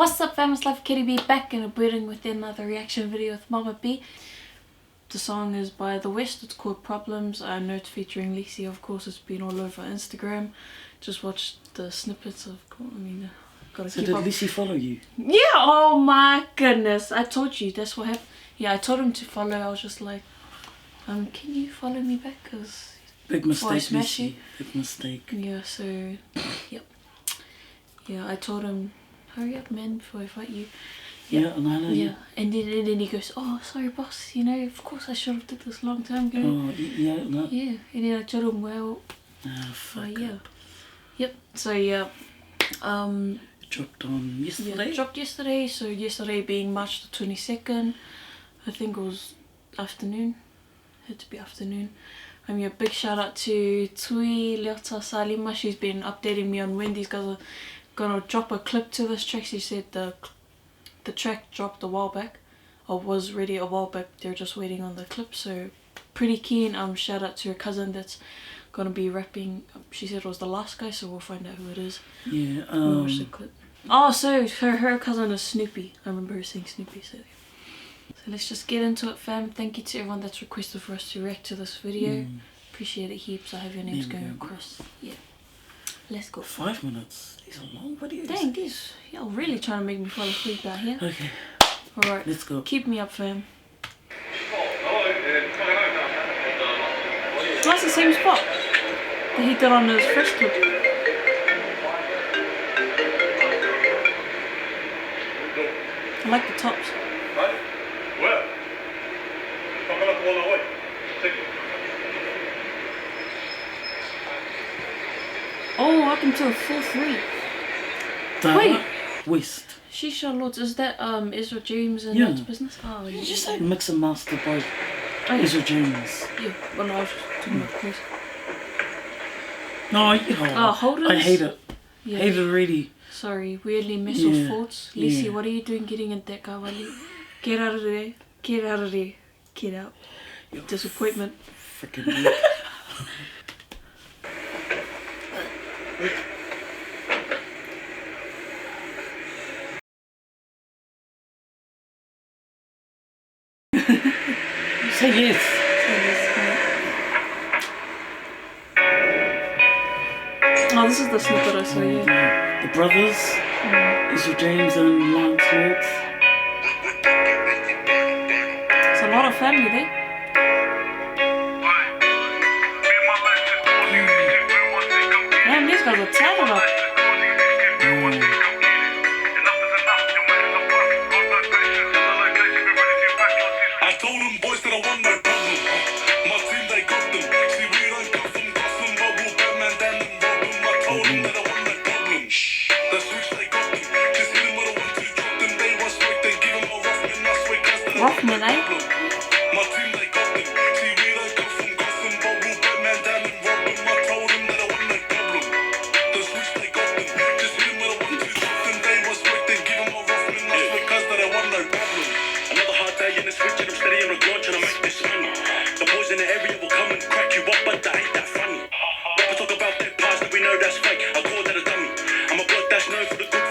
What's up fam, it's CaityB back in a building with another reaction video with MommaB. The song is by the West, it's called Problemz. I know it's featuring Lisi, of course, it's been all over Instagram. Just watched the snippets of, gotta so keep did up. Lisi follow you? Yeah, oh my goodness, I told you, that's what happened. Yeah, I told him to follow, I was just like, can you follow me back? Cause big mistake, Lisi. Big mistake. Yeah, so, yep. Yeah, I told him, hurry up man before I fight you. Yeah, and I know. Yeah, and then he goes, oh sorry boss, you know, of course I should have did this a long time ago. Oh, yeah, no. Yeah, and then I told him, well, yeah. Yep, so yeah. It dropped on yesterday? Yeah, it dropped yesterday, so yesterday being March the 22nd, I think it was afternoon, had to be afternoon. Yeah, big shout out to Tui Leota Salima, she's been updating me on when these guys are gonna drop a clip to this track. She said the track dropped a while back, or was ready a while back, they're just waiting on the clip, so pretty keen. Shout out to her cousin that's gonna be rapping. She said it was the last guy, so we'll find out who it is. Yeah, we'll watch the clip. Oh, so her cousin is Snoopy. I remember her saying Snoopy, so let's just get into it fam. Thank you to everyone that's requested for us to react to this video. Appreciate it heaps. I have your names going across. Yeah, let's go. 5 minutes. These are long videos. Dang, these, y'all really trying to make me fall asleep out here. Okay. Alright, let's go. Keep me up fam. That's the same spot that he did on his first clip. I like the tops. Oh, I can tell full 3. Wait! West. Shisha Lords, is that Ezra James and Lord's business? Oh, yeah. You just say mix and master by Ezra James. Yeah, well, no, I was talking about Chris. No, hold on. I hate it. Yeah. Hate it already. Sorry, weirdly miss with thoughts. Lisi, what are you doing getting in that car, Wally? Get out of there. Get out of there. Get out. Disappointment. Freaking Say yes. Oh, this is the snippet I saw, yeah. The brothers, Ezra James and Lance Lords. It's a lot of family there. Damn, these guys are tatted up. Rockman, eh?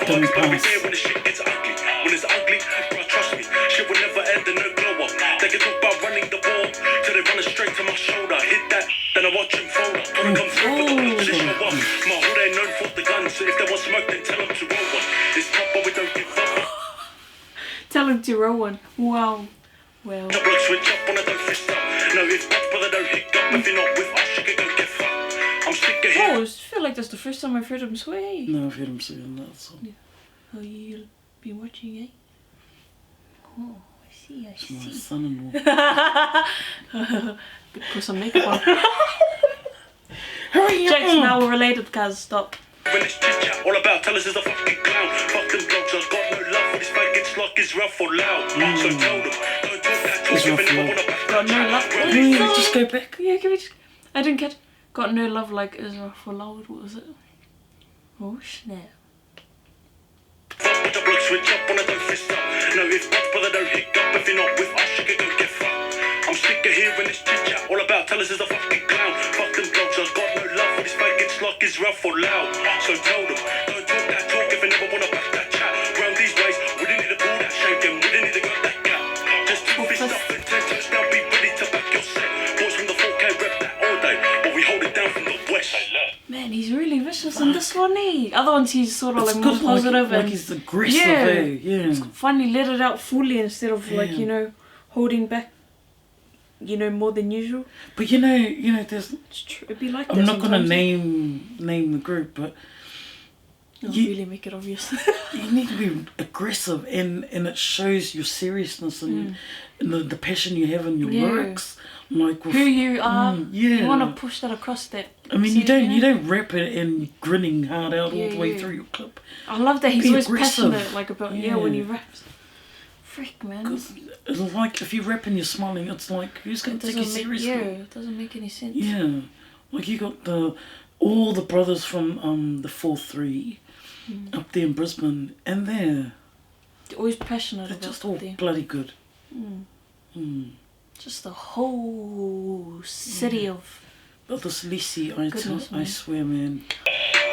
Dummy pass. When the shit gets ugly, when it's ugly, bro, trust me, shit will never end and no glow up. They can talk about running the ball till they run it straight to my shoulder. Hit that, then I watch him fold up. When it comes through, but the position of one. My hood ain't known for the gun, so if they want smoke, then tell them to roll one. It's tough, but we don't give up. Tell him to roll one. Wow. Well. The blood switch up when I don't fist up. No, if God's brother don't hit up, if you're not with us, you can go get fucked. I'm sick of him. Oh, I feel like that's the first time I've heard him swear. No, I've heard him saying that song. Yeah. Oh, you'll be watching, eh? Oh, I see, I see. My son-in-law. Put some makeup on. Hurry up! Jake's now related, guys, stop. When it's chit-chat, all about tell us is a fucking clown. Fuck them dogs, I've got no love for this fake, it's like it's rough or loud. So tell them, don't talk that talk if you never wanna back. Got no love. Just go back. Yeah, can we just... I didn't catch... Got no love like Ezra for loud, what was it? Oh, snap. Fuck with the blood switch up when I don't fist up. No, if God's brother don't hit up, if you're not with us, you can go get fucked. I'm sick of hearing this chit-chat, all about tell us is a fucking clown. Fuck them dogs, I've got no love for this fake, it's like it's rough or loud. So tell them, don't talk that talk if you never wanna back that chat. Round these ways, versus. Now be ready to back your set. Boys from the 4K rep that all day, but we hold it down from the west. Man, he's really vicious in this one, eh? Other ones he's sort of It's like good, more positive like and he's aggressive, yeah. eh? Yeah. Finally let it out fully instead of like, Yeah. you know, holding back, you know, more than usual. But you know, there's. It's true. It'd be like I'm that not gonna sometimes. name the group, but Oh, you- really make it obvious. you need to be aggressive, and it shows your seriousness and the passion you have in your Yeah. lyrics, like with, Who you are. yeah. You want to push that across that. I mean, you scene, don't rap it and grinning hard out all the way Yeah. through your clip. I love that he's Be always aggressive. passionate, like about when he raps. Frick, man. 'Cause it's like if you rap and you're smiling, it's like who's gonna take you seriously? it doesn't make any sense. Yeah, like you got all the brothers from the 4-3 up there in Brisbane, and they're Always passionate about just all them. bloody good. Just the whole city of. But this Lisi, Goodness, I man. swear, man.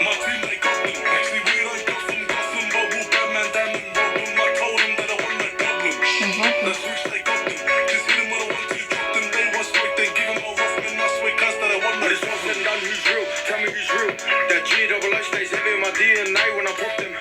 My team, they got them. Actually, we don't got some custom bubble. Batman, damn them, rob them. I told them that I want no problem. The switch, they got them. Just hit them with a 1-2, drop them. They want smoke, they give them a rough man. I swear, cuz that I want no. But it's all said and done, who's real? Tell me who's real. That G-double-O stays heavy in my DNA when I pop them.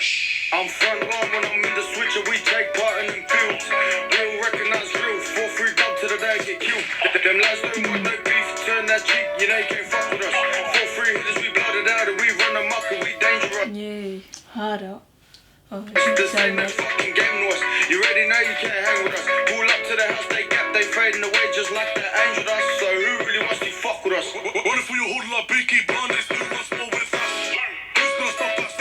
I'm front line when I'm in the switch and we take part in them fields. Real recognize real. 4-3 dub to the day I get killed. Them lads don't got no beef. Turn that cheek, you know you can't fuck with us. 4-3 hitters, we blooded out and we run amok and we dangerous. Yeah, hard out. Oh, This ain't no fucking game to us. You already know you can't hang with us. Pull up to the house, they gap, they fading away just like that angel dust. So who really wants to fuck with us? What if we hold like Beaky Blinders? Who wants more with us? Who's gonna stop us?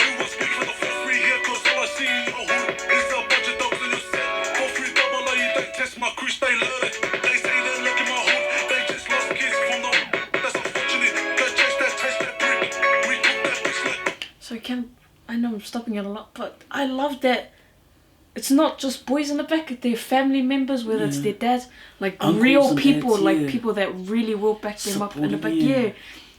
Who wants beef for the 4-3 here? Cause all I see in your hood is the bunch of dogs in your set. 4-3 double-O, you don't test my crew, stay loaded. They say they're looking my hood, they just lost kids from the. That's unfortunate. Go chase that brick. We took that bitch like. So I know I'm stopping it a lot, but I love that it's not just boys in the back, they're family members, whether it's their dads, like Uncles real and people, dads, like yeah. people that really will back them up in the back, Supporting, yeah.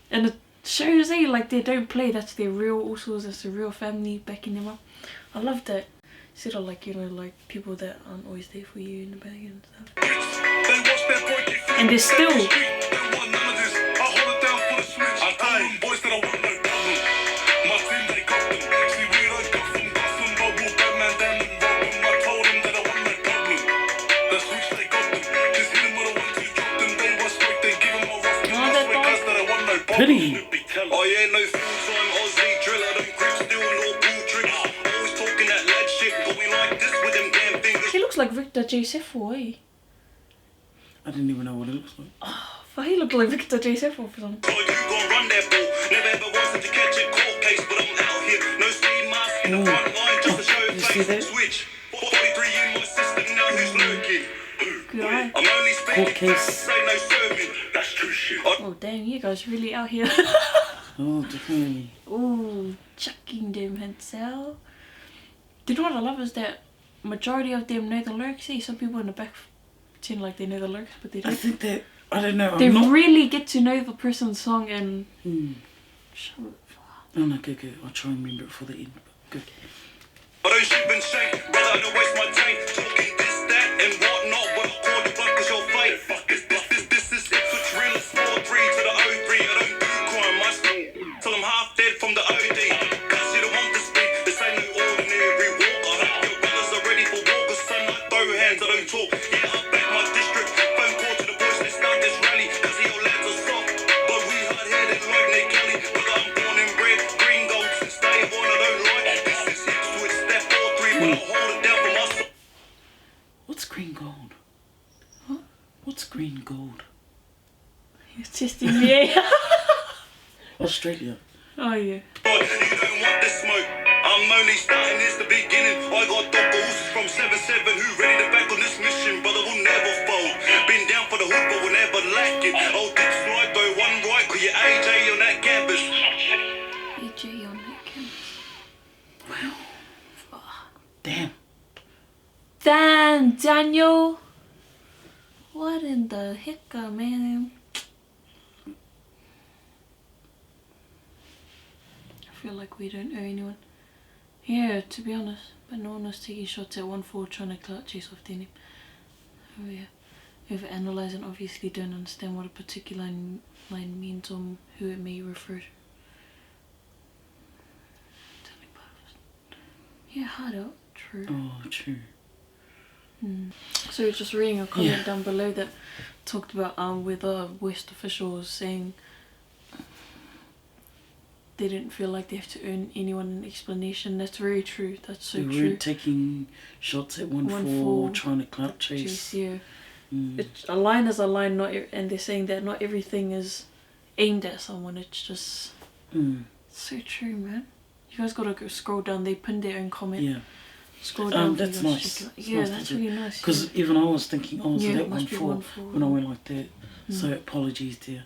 And it shows like they don't play, that's their real usos, that's the real family backing them up. I love that. Instead of like, you know, like people that aren't always there for you in the back and stuff. They watch their boy get flipped. And they're still. They want none of this. I hold it down for the switch. I told them boys that I want no problem. My team, they got them. See, we don't got some custom bubble. Batman, damn them, rob them. I told them that I want no problem. The switch, they got them. Just hit them with a 1-2, drop them. They want smoke, they give them a rough man. I swear, cuz that I want no problem. Pity. Snoopy, tell 'em. Oh yeah, no full-time Aussie driller. Them grips still no bull tricks. Always talking that lad shit. Going like this with them damn fingers. He looks like Victor J-Sefo, eh? I didn't even know what it looks like. But he looked like Victor J-Sefo for some. So you gon' run that ball. Never ever wanted to catch a court case, but I'm out here. No speed mask in the front line just to show You see that? face. Switch. 43 in my system, now who's lurking? Good eye. I'm only speaking Court case. facts, say no sermon. That's true shit. Oh damn, you guys really out here. Oh, definitely. Ooh, chucking them heads out. You know what I love is that majority of them know the lyrics. See, some people in the back pretend like they know the lyrics, but they I don't. think that, I don't know, They I'm not... really get to know the person's song and show it. Oh no, good. I'll try and remember it for the end. Good. I don't shoot and shake, brother, I don't waste my time talking this, that, and whatnot. When I call you back, cause you're fake. This is Ipswich real, it's 4-3 to the 0-3. I don't do crime, I still till I'm half dead from the OD. Cause you don't want to speak, this ain't no ordinary walk. I hope your brothers are ready for war, cause son, I throw hands, I don't talk. Yeah, I back my district, phone call to the boys, let's start this rally. Cause your lads are soft, but we hard-headed like Nick Kelly. Brother, I'm born and bred, green gold since day one, I don't like. This is Ipswich, step 4-3, but I'll hold it down for my son. What's green gold? Huh? What's green gold? You're testing me. Australia. Oh yeah. But you don't want this smoke. I'm only starting, this the beginning. I got doggos from 7-7 who ready to back on this mission. Brother, will never fold. Been down for the hood, but will never lack it. Old dick slide, go one right, call you AJ on that campus. AJ on that campus. Wow. Damn. Damn, Daniel. What in the heck, man? I feel like we don't owe anyone. Yeah, to be honest. But no one was taking shots at 1-4 trying to clout chase off denim. Oh yeah. Overanalyze and obviously don't understand what a particular line means or who it may refer to. Yeah, hard out. True. Oh, true. So just reading a comment down below that talked about with West officials saying they didn't feel like they have to earn anyone an explanation. That's very true. That's so true. We were taking shots at 1-4, trying to clout chase. Yeah. A line is a line, and they're saying that not everything is aimed at someone. It's just so true, man. You guys gotta go scroll down. They pinned their own comment. Yeah. Scroll down. That's nice. Yeah, that's really nice. Because even I was thinking, so that 1-4 when I went like that. So apologies there.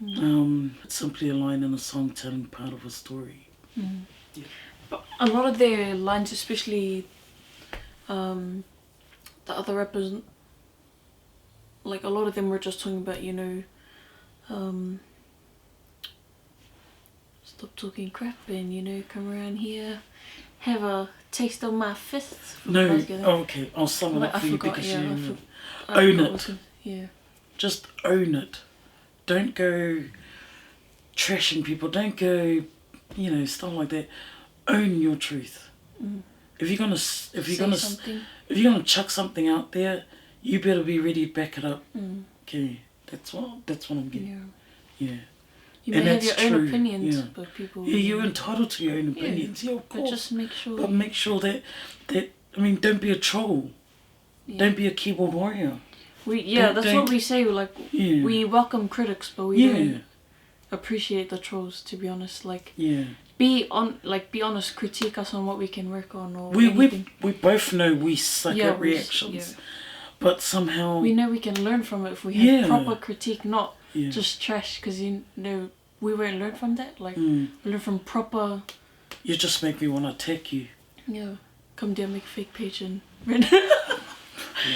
It's simply a line in a song telling part of a story. Yeah. But a lot of their lines, especially the other rappers, like a lot of them were just talking about, you know, stop talking crap and, you know, come around here, have a taste of my fists. Okay, I'll sum it up for you because you own it. Yeah. Just own it. Don't go trashing people. Don't go, you know, stuff like that. Own your truth. If you're gonna chuck something out there, you better be ready to back it up. Okay, that's what I'm getting. Yeah. You may have your own opinions, but people. Yeah, you're entitled to your own opinions. Yeah, of course. But just make sure. But make sure that I mean, don't be a troll. Yeah. Don't be a keyboard warrior. That's what we say. Like we welcome critics, but we don't appreciate the trolls. To be honest, like be honest. Critique us on what we can work on, or we both know we suck at reactions, but somehow we know we can learn from it if we have proper critique, not just trash. Because you know we won't learn from that. Like we learn from proper. You just make me want to attack you. Yeah, come down, make a fake page and.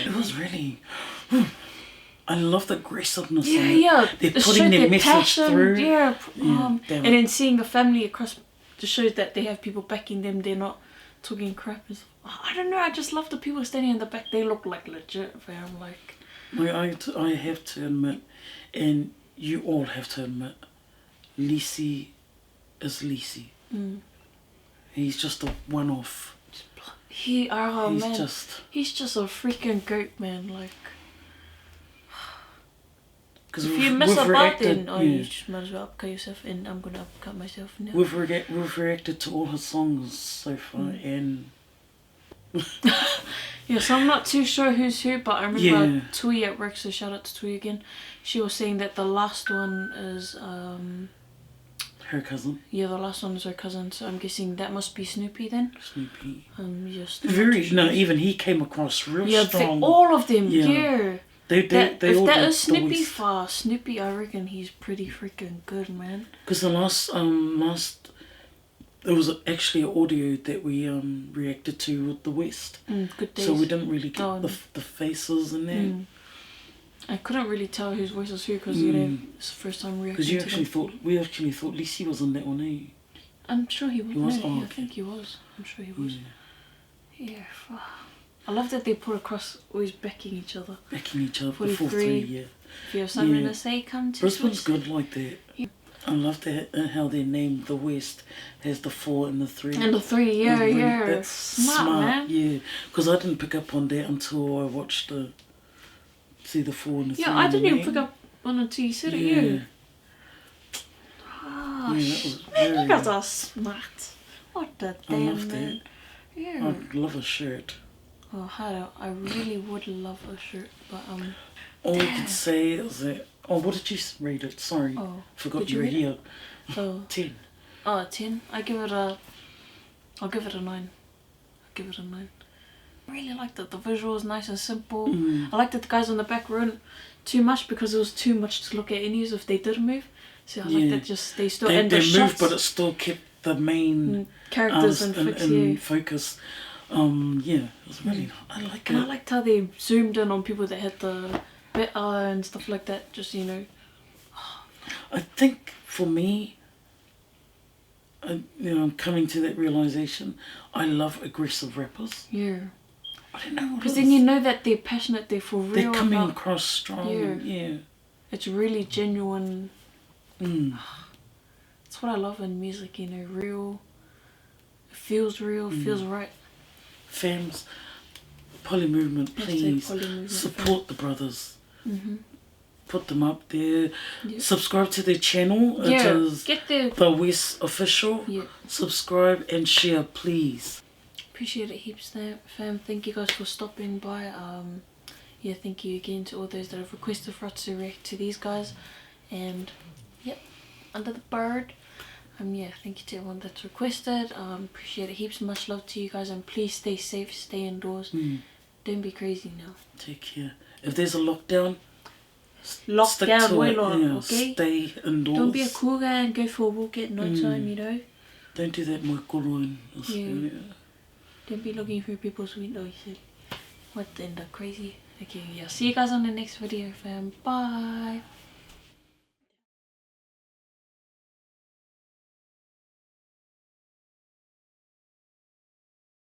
It was really. I love the aggressiveness. Yeah. They're putting their message passion, through. And then seeing the family across just shows that they have people backing them. They're not talking crap. I don't know. I just love the people standing in the back. They look like legit, fam. Like. I have to admit, and you all have to admit, Lisi is Lisi. He's just a one-off. He's just a freaking goat, man. Like, because if you miss a button, you just might as well upcut yourself, and I'm gonna upcut myself now. We've reacted to all his songs so far, and so I'm not too sure who's who, but I remember Tui at work, so shout out to Tui again. She was saying that the last one is her cousin. Yeah, the last one is her cousin, so I'm guessing that must be Snoopy then. Snoopy. Just even he came across real strong. All of them. They if all that is Snoopy for Snoopy, I reckon he's pretty freaking good, man. Because the last there was actually an audio that we reacted to with the West. Good days. So we didn't really get the faces in there. I couldn't really tell whose voice was who because you know it's the first time reacting. Because we actually thought Lisi was in that one, eh? I'm sure he was. He was? I think he was. I'm sure he was. Yeah. I love that they put across always backing each other. Backing each other. 43. Yeah. If you have something to say, come to Brisbane's good like that. Yeah. I love that how they named the West has the 4 and the 3. And the 3, That's smart, man. Yeah. Because I didn't pick up on that until I watched the 4 and the 3. Yeah, I didn't even pick up on it until you said it, Oh, man, you guys are smart. What the damn, man. Yeah. I'd love a shirt. Oh, I really would love a shirt, but all I could say is that. Oh, what did you rate it? Sorry, forgot you were here. 10. Oh, 10. I'll give it a 9. I really liked it. The visual was nice and simple. I liked that the guys on the back weren't too much because it was too much to look at anyways if they did move. So I like that they still they the moved, shots, but it still kept the main characters in focus. It was really. I like it. I liked how they zoomed in on people that had the better and stuff like that. Just I think for me, I'm coming to that realization. I love aggressive rappers. Yeah. I don't know what Because it then is. you know that they're passionate, they're for real. They're coming about, across strong. Yeah. It's really genuine. Mm. That's what I love in music, you know, real. It feels real, feels right. Fams, Poly Movement, please Poly Movement, support the brothers. Mm-hmm. Put them up there. Yep. Subscribe to their channel. It Yeah, is get the... The West Official. Yeah. Subscribe and share, please. Appreciate it heaps there, fam. Thank you guys for stopping by. Yeah, thank you again to all those that have requested for us to react to these guys. And yep, under the bird. Yeah, thank you to everyone that's requested. Appreciate it heaps. Much love to you guys, and please stay safe, stay indoors. Don't be crazy now. Take care. If there's a lockdown, Lock down well on, yeah, okay? Stay indoors. Don't be a cool guy and go for a walk at night time, you know? Don't do that, my koroin. Yeah. Don't be looking through people's windows. What the end up crazy? Okay, yeah. See you guys on the next video, fam. Bye.